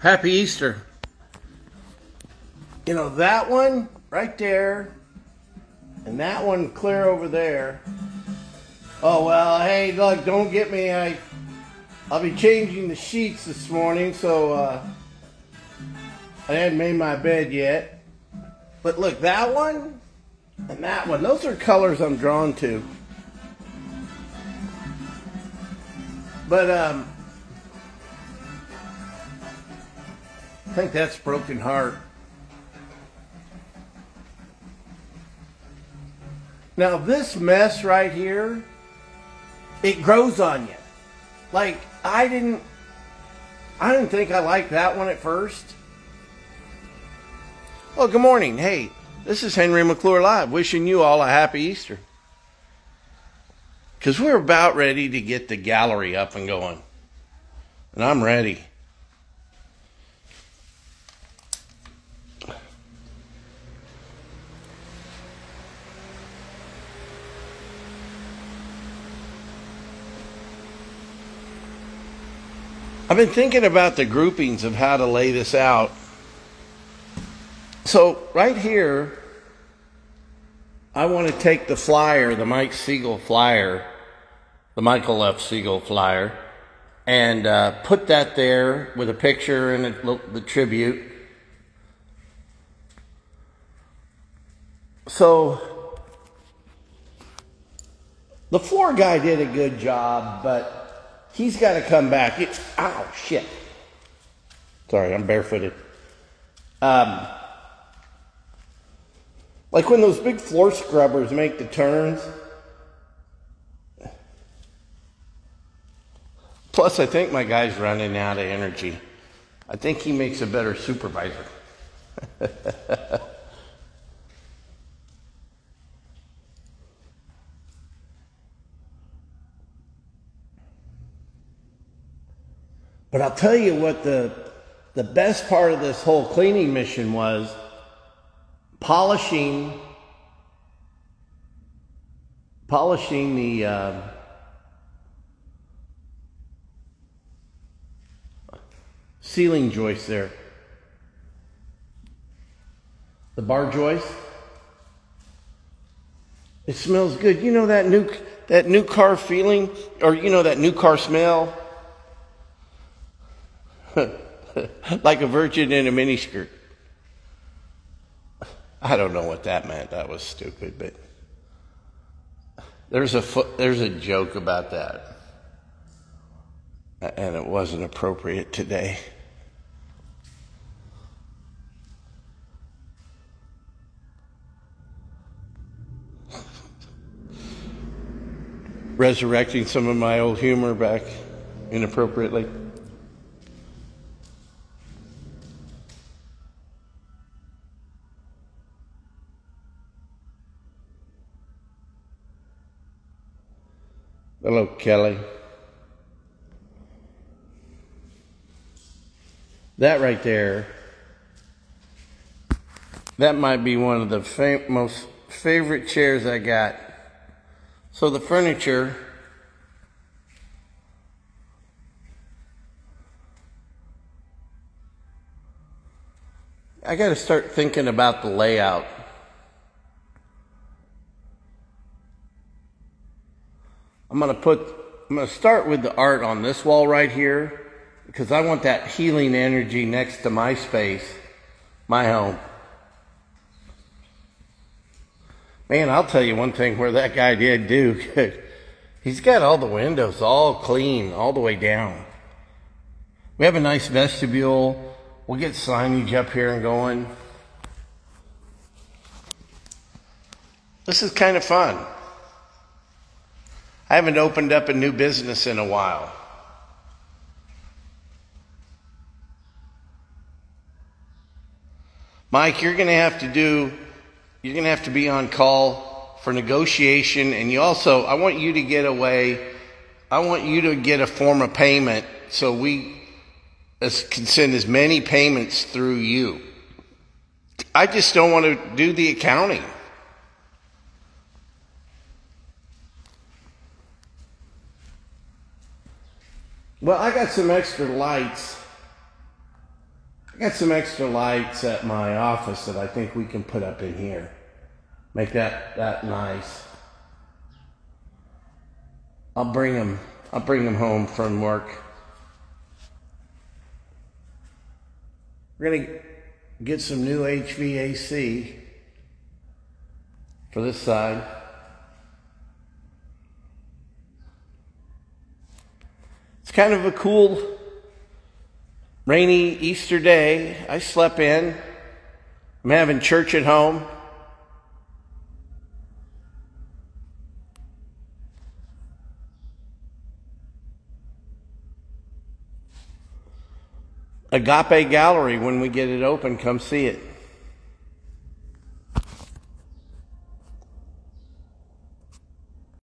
Happy Easter. You know, that one right there and that one clear over there. Oh, well, hey, look, don't get me. I'll be changing the sheets this morning, so I hadn't made my bed yet. But look, that one and that one, those are colors I'm drawn to. But I think that's Broken Heart. Now this mess right here, it grows on you. Like I didn't think I liked that one at first. Well, good morning. Hey, this is Henry McClure Live, wishing you all a happy Easter. Because we're about ready to get the gallery up and going. And I'm ready. I've been thinking about the groupings of how to lay this out. So right here, I want to take the flyer, the Mike Siegel flyer, the Michael F. Siegel flyer, and put that there with a picture and the tribute. So the floor guy did a good job, but he's got to come back. Ow, shit. Sorry, I'm barefooted. Like when those big floor scrubbers make the turns. Plus, I think my guy's running out of energy. I think he makes a better supervisor. But I'll tell you what the best part of this whole cleaning mission was polishing the ceiling joist there. The bar joist. It smells good. You know that new car feeling, or you know that new car smell? Like a virgin in a miniskirt. I don't know what that meant. That was stupid, but there's a joke about that, and it wasn't appropriate today. Resurrecting some of my old humor back inappropriately. Hello, Kelly. That right there, that might be one of the most favorite chairs I got. So the furniture, I got to start thinking about the layout. I'm going to start with the art on this wall right here because I want that healing energy next to my space, my home. Man, I'll tell you one thing where that guy did do. He's got all the windows all clean all the way down. We have a nice vestibule. We'll get signage up here and going. This is kind of fun. I haven't opened up a new business in a while. Mike, you're going to have to be on call for negotiation, and I want you to get a form of payment so we can send as many payments through you. I just don't want to do the accounting. Well, I got some extra lights I got some extra lights at my office that I think we can put up in here. Make that nice. I'll bring them home from work. We're gonna get some new HVAC for this side. It's kind of a cool, rainy Easter day. I slept in. I'm having church at home. Agape Gallery, when we get it open, come see it.